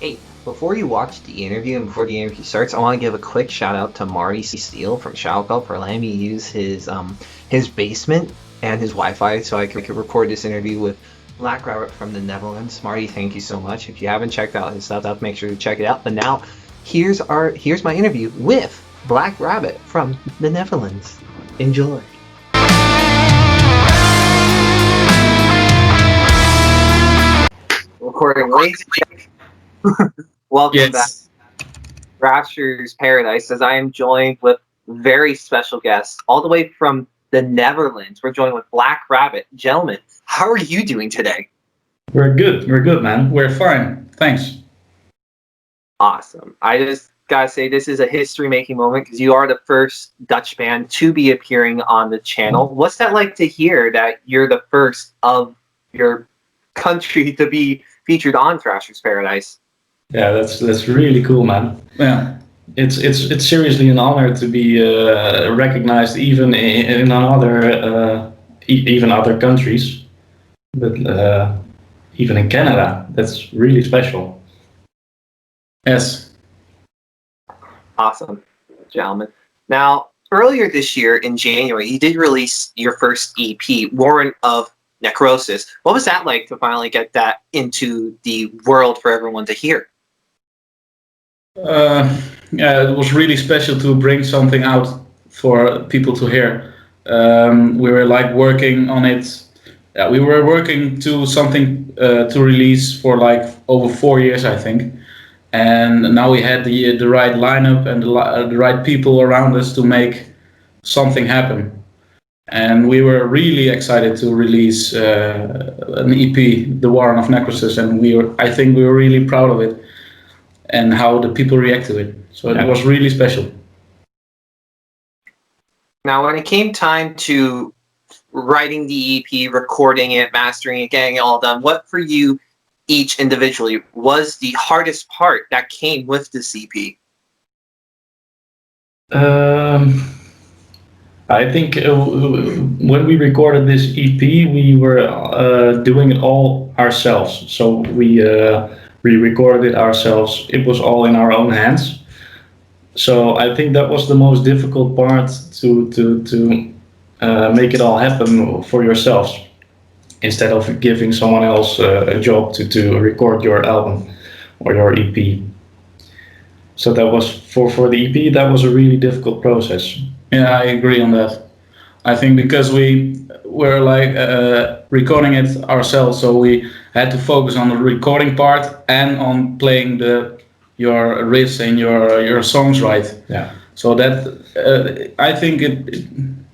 Hey, before you watch the interview and before the interview starts, I want to give a quick shout out to Marty Steele from Shoutout for letting me use his basement and his Wi-Fi so I could record this interview with Black Rabbit from the Netherlands. Marty, thank you so much. If you haven't checked out his stuff, make sure to check it out. But now, here's my interview with Black Rabbit from the Netherlands. Enjoy. Recording lazy. Welcome back to Thrashers Paradise, as I am joined with very special guests all the way from the Netherlands. We're joined with Black Rabbit. Gentlemen, how are you doing today? We're good, man. We're fine. Thanks. Awesome. I just gotta say, this is a history-making moment because you are the first Dutch band to be appearing on the channel. What's that like to hear that you're the first of your country to be featured on Thrashers Paradise? Yeah, that's really cool, man. Yeah, it's seriously an honor to be recognized even in even other countries, but even in Canada. That's really special. Yes. Awesome, gentlemen. Now, earlier this year in January, you did release your first EP, Warrant of Necrosis. What was that like to finally get that into the world for everyone to hear? Yeah, it was really special to bring something out for people to hear. We were like working on it. Yeah, we were working to something to release for like over 4 years, I think. And now we had the right lineup and the right people around us to make something happen. And we were really excited to release an EP, The Warren of Necrosis, and I think we were really proud of it and how the people react to it. So it was really special. Now, when it came time to writing the EP, recording it, mastering it, getting it all done, what for you each individually was the hardest part that came with this EP? I think when we recorded this EP, we were doing it all ourselves. So we recorded it ourselves. It was all in our own hands. So I think that was the most difficult part to make it all happen for yourselves, instead of giving someone else a job to record your album or your EP. So that was for the EP. That was a really difficult process. Yeah, I agree on that. I think because we were like recording it ourselves, so we had to focus on the recording part and on playing your riffs and your songs right. Yeah. So that I think it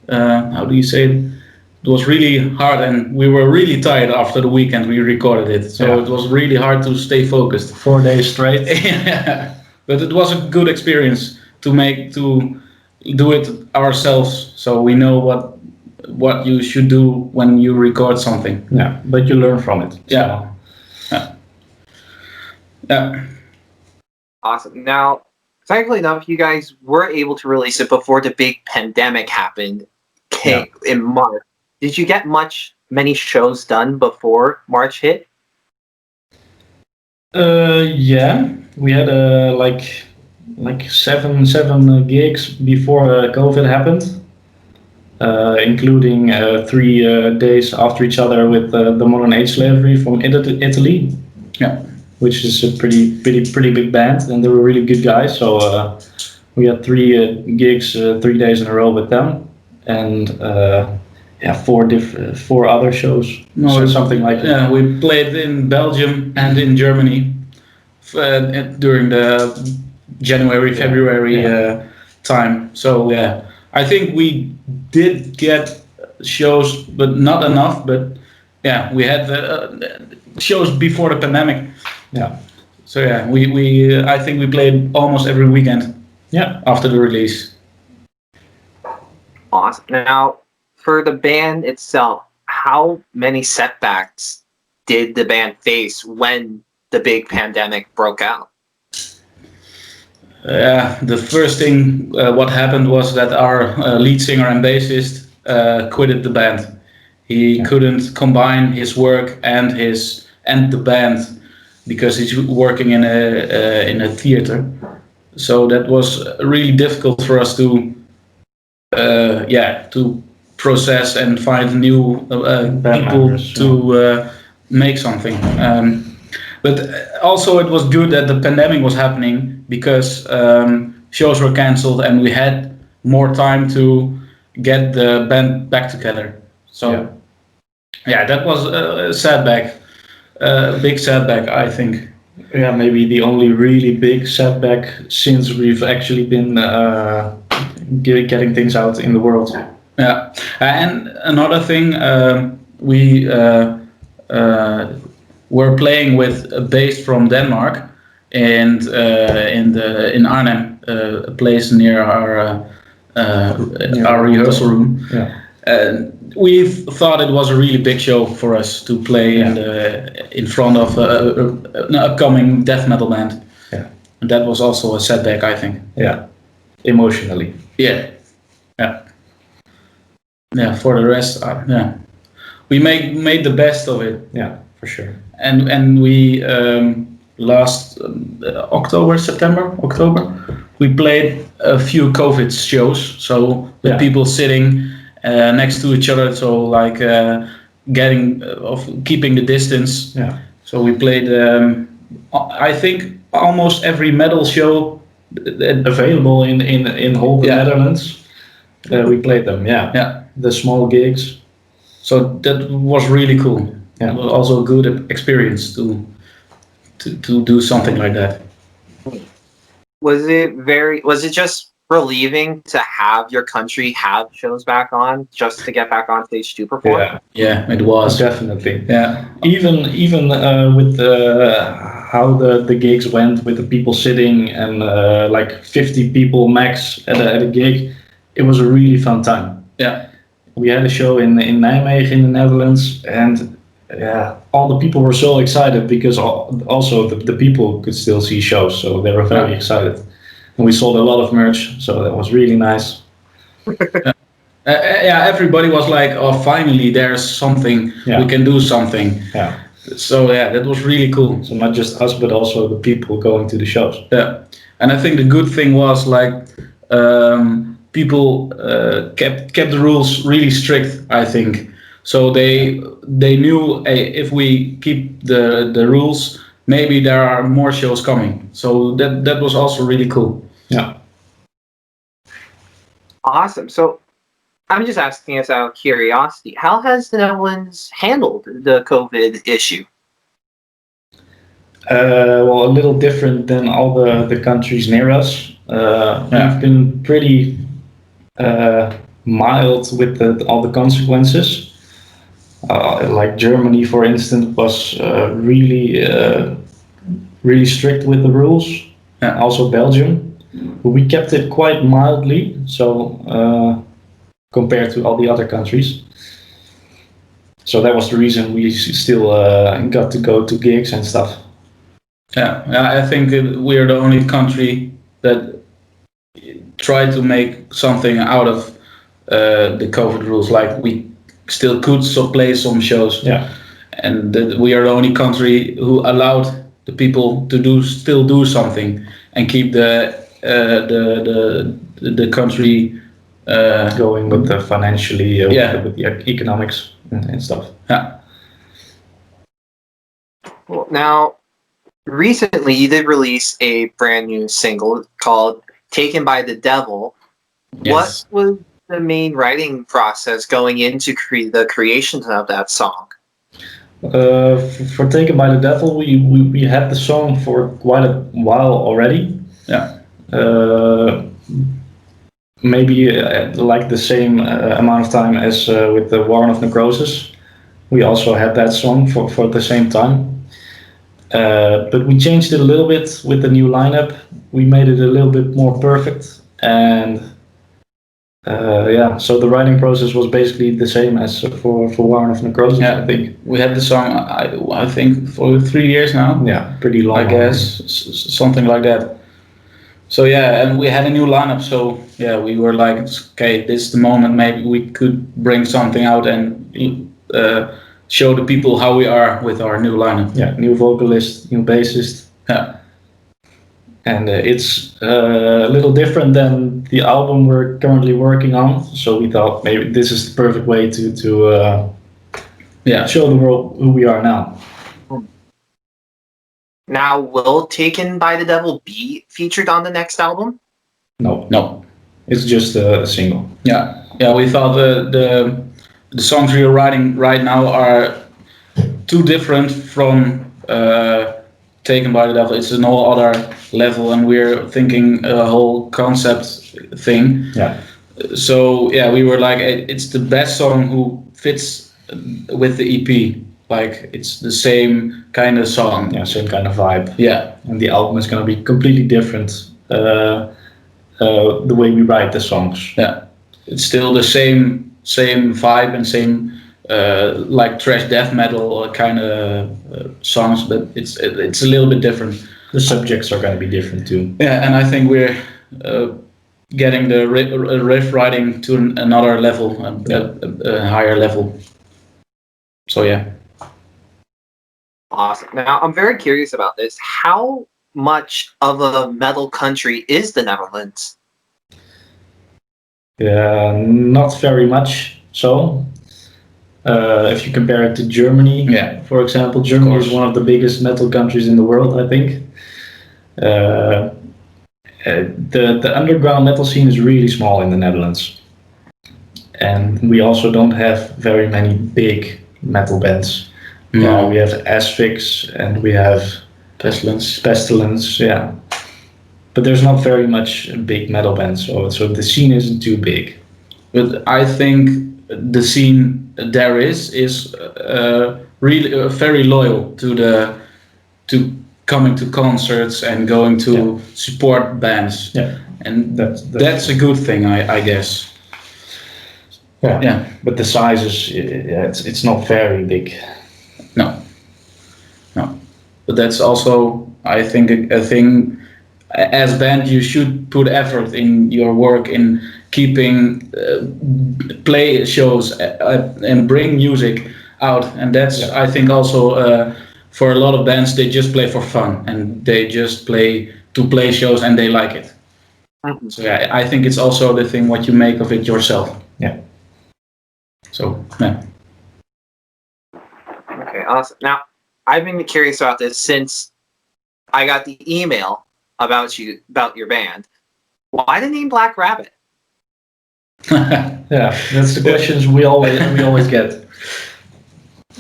how do you say it? It was really hard, and we were really tired after the weekend we recorded it. So It was really hard to stay focused. 4 days straight. Yeah. But it was a good experience to do it ourselves, so we know what you should do when you record something. Yeah, but you learn from it. Yeah. Yeah. Awesome. Now, thankfully enough, you guys were able to release it before the big pandemic happened in March. Did you get many shows done before March hit? Yeah, we had like seven gigs before COVID happened, including 3 days after each other with the Modern Age Slavery from Italy. Yeah, which is a pretty big band, and they were really good guys. So we had 3 gigs, 3 days in a row with them, and 4 other shows. So something like that. Yeah, we played in Belgium and in Germany during the January, February time. So yeah, I think we did get shows, but not enough. But yeah, we had shows before the pandemic. Yeah. So yeah, I think we played almost every weekend. Yeah, after the release. Awesome. Now, for the band itself, how many setbacks did the band face when the big pandemic broke out? The first thing what happened was that our lead singer and bassist quitted the band. He couldn't combine his work and the band because he's working in a theater. So that was really difficult for us to process and find new people members, to make something. But also it was good that the pandemic was happening because shows were cancelled and we had more time to get the band back together. So that was a setback, a big setback, I think. Yeah, maybe the only really big setback since we've actually been getting things out in the world. Yeah, and another thing, we were playing with a bass from Denmark, and in Arnhem, a place near our rehearsal room. Yeah. And we thought it was a really big show for us to play in front of an upcoming death metal band. Yeah. And that was also a setback, I think. Yeah, emotionally. Yeah. For the rest, we made the best of it. Yeah, for sure. And we last October, we played a few COVID shows. So with people sitting next to each other, so like keeping the distance. Yeah. So we played, I think, almost every metal show available in whole the Netherlands. We played them. Yeah. The small gigs. So that was really cool. Yeah. It was also a good experience to do something like that. Was it just relieving to have your country have shows back on, just to get back on stage to perform? Yeah, it was definitely. Yeah, even with how the gigs went, with the people sitting and like 50 people max at a gig, it was a really fun time. Yeah, we had a show in Nijmegen in the Netherlands, and all the people were so excited because also the people could still see shows, so they were very excited. And we sold a lot of merch, so that was really nice. Everybody was like, "Oh, finally, there's something we can do something." Yeah. So that was really cool. So not just us, but also the people going to the shows. Yeah, and I think the good thing was like people kept the rules really strict, I think. So they knew if we keep the rules, maybe there are more shows coming. So that was also really cool. Yeah. Awesome. So I'm just asking us out of curiosity, how has the Netherlands handled the COVID issue? Well, a little different than all the countries near us. We've been pretty mild with all the consequences. Like Germany, for instance, was really strict with the rules. Also Belgium. But we kept it quite mildly, so compared to all the other countries. So that was the reason we still got to go to gigs and stuff. Yeah, I think we're the only country that tried to make something out of the COVID rules. Like we still could play some shows. Yeah. And we are the only country who allowed the people to still do something and keep the country going with the financially, with the economics and stuff. Yeah. Well, now, recently you did release a brand new single called "Taken by the Devil." Yes. What was the main writing process going into the creation of that song? For "Taken by the Devil," we had the song for quite a while already. Yeah. Maybe like the same amount of time as with the Warren of Necrosis. We also had that song for the same time. But we changed it a little bit with the new lineup. We made it a little bit more perfect, and so the writing process was basically the same as for Warren of Necrosis. I think we had the song I think for 3 years now. Yeah, pretty long. I guess something like that. So and we had a new lineup. So we were like, okay, this is the moment. Maybe we could bring something out and show the people how we are with our new lineup. Yeah, new vocalist, new bassist. Yeah. And it's a little different than the album we're currently working on. So we thought maybe this is the perfect way to show the world who we are now. Now, will Taken by the Devil be featured on the next album? No. It's just a single. Yeah. We thought the songs we are writing right now are too different from Taken by the Devil. It's an whole other level, and we're thinking a whole concept thing. Yeah. So yeah, we were like, it's the best song who fits with the EP. Like it's the same kind of song. Yeah, same kind of vibe. Yeah. And the album is going to be completely different. The way we write the songs. Yeah. It's still the same vibe and same like thrash death metal kind of songs, but it's a little bit different. The subjects are going to be different too. Yeah, and I think we're getting the riff writing to another level, a higher level. So yeah. Awesome. Now, I'm very curious about this. How much of a metal country is the Netherlands? Yeah, not very much so. If you compare it to Germany, for example, Germany is one of the biggest metal countries in the world, I think. The underground metal scene is really small in the Netherlands. And we also don't have very many big metal bands. No. We have Asphyx and we have Pestilence, yeah. But there's not very much big metal bands, so the scene isn't too big. But I think the scene there is really very loyal to coming to concerts and going to support bands. Yeah, and that's a good thing, I guess. Yeah. But the size is it's not very big. No. But that's also, I think, a thing. As band, you should put effort in your work in keeping play shows and bring music out, and that's I think also for a lot of bands, they just play for fun and they just play to play shows and they like it. Mm-hmm. So yeah, I think it's also the thing what you make of it yourself. Yeah. So yeah. Okay, awesome. Now, I've been curious about this since I got the email about your band. Why the name Black Rabbit? Yeah, that's the questions we always get.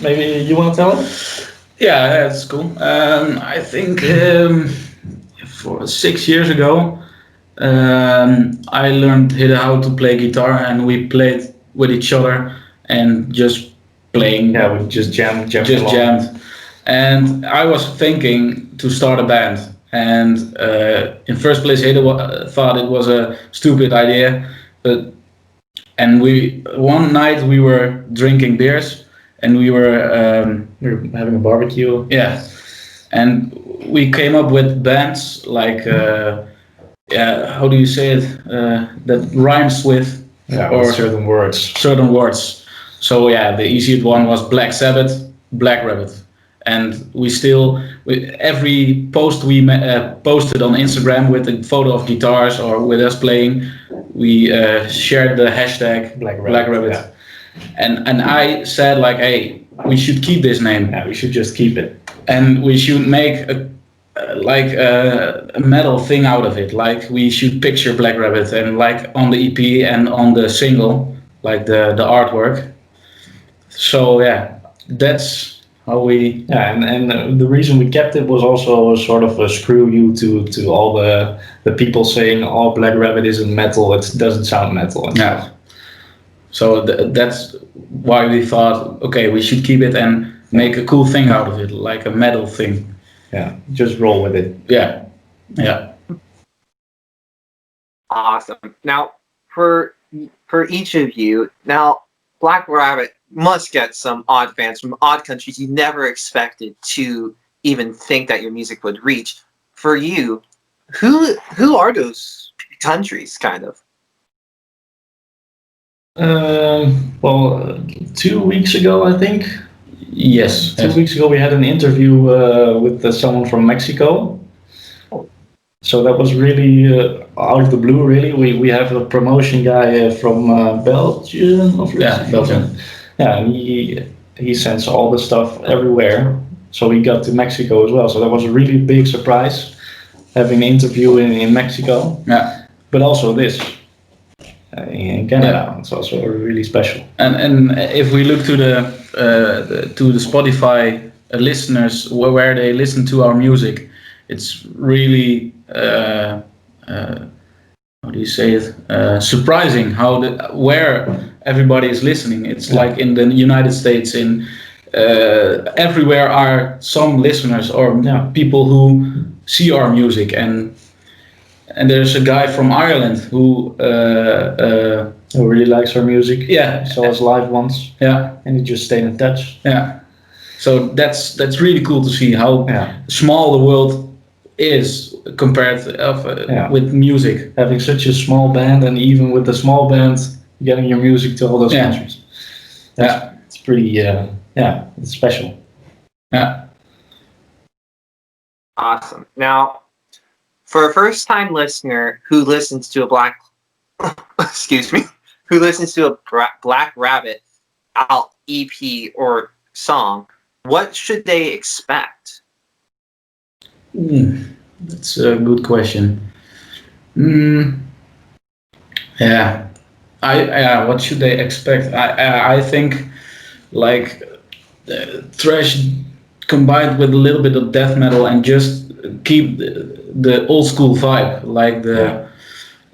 Maybe you want to tell it? Yeah, that's cool. I think for 6 years ago, I learned how to play guitar, and we played with each other and just playing. Yeah, we just jammed. And I was thinking to start a band. And in first place, Hidde thought it was a stupid idea, and one night we were drinking beers, and we were having a barbecue. Yeah, and we came up with bands like how do you say it? That rhymes with or certain words. Certain words. So yeah, the easiest one was Black Sabbath, Black Rabbit. And every post we posted on Instagram with a photo of guitars or with us playing, we shared the hashtag Black Rabbit. Yeah. And I said like, hey, we should keep this name. Yeah, we should just keep it. And we should make a metal thing out of it. Like we should picture Black Rabbit and like on the EP and on the single, like the artwork. So yeah, that's how we and the reason we kept it was also sort of a screw you to all the people saying Black Rabbit isn't metal, it doesn't sound metal. Yeah. So that's why we thought, okay, we should keep it and make a cool thing out of it, like a metal thing. Yeah, just roll with it. Yeah. Awesome. Now, for each of you, now Black Rabbit must get some odd fans from odd countries you never expected to even think that your music would reach. For you, who are those countries, kind of? Well, 2 weeks ago, I think, Yes. 2 weeks ago we had an interview with someone from Mexico. So that was really out of the blue. Really, we have a promotion guy from Belgium. Belgium. Yeah, and he sends all the stuff everywhere. So we got to Mexico as well. So that was a really big surprise, having an interview in Mexico. Yeah. But also this in Canada. It's also really special. And if we look to the Spotify listeners where they listen to our music, it's really how do you say it? Surprising how where everybody is listening. It's like in the United States, in everywhere are some listeners or people who see our music, and there's a guy from Ireland who really likes our music. Yeah, saw us live once. Yeah, and he just stayed in touch. Yeah, so that's really cool to see how small the world is compared with music. Having such a small band, and even with the small band, getting your music to all those countries. It's pretty. It's special. Yeah. Awesome. Now, for a first-time listener who listens to a who listens to a Black Rabbit EP or song, what should they expect? That's a good question. Yeah, what should they expect? I think like thrash combined with a little bit of death metal, and just keep the old school vibe. Like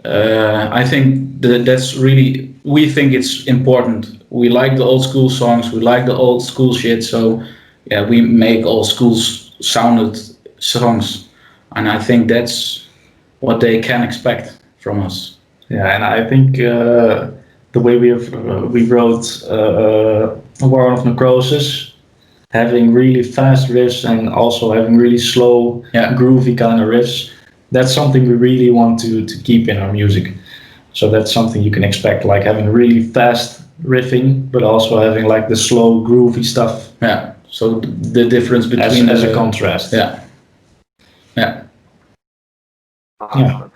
I think that's really, we think it's important. We like the old school songs. We like the old school shit. So yeah, we make old school sounded songs, and I think that's what they can expect from us. Yeah, and I think the way we wrote War of Necrosis, having really fast riffs and also having really slow, groovy kind of riffs, that's something we really want to keep in our music. So that's something you can expect, like having really fast riffing, but also having like the slow, groovy stuff. Yeah. So the difference between as a contrast. Yeah. Awesome. Yeah.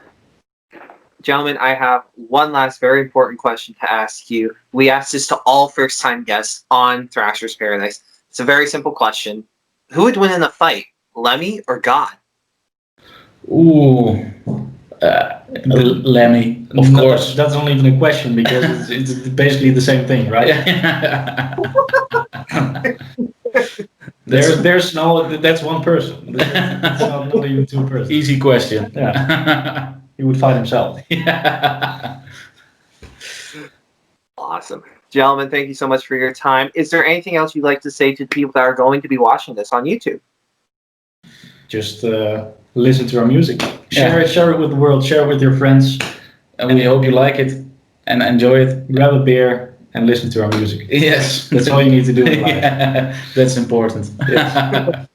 Gentlemen, I have one last very important question to ask you. We ask this to all first-time guests on Thrashers Paradise. It's a very simple question. Who would win in a fight, Lemmy or God? Ooh, Lemmy, of course. That's not even a question, because it's basically the same thing, right? There's no, that's one person. That's not even two persons. Easy question. Yeah. He would fight himself. Awesome. Gentlemen, thank you so much for your time. Is there anything else you'd like to say to the people that are going to be watching this on YouTube? Just listen to our music. Share it with the world. Share it with your friends. And we hope you like it and enjoy it. Grab a beer and listen to our music. Yes. That's all you need to do in life. That's important. Yes.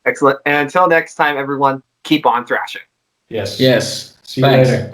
Excellent. And until next time, everyone, keep on thrashing. Yes. Yes. See you later.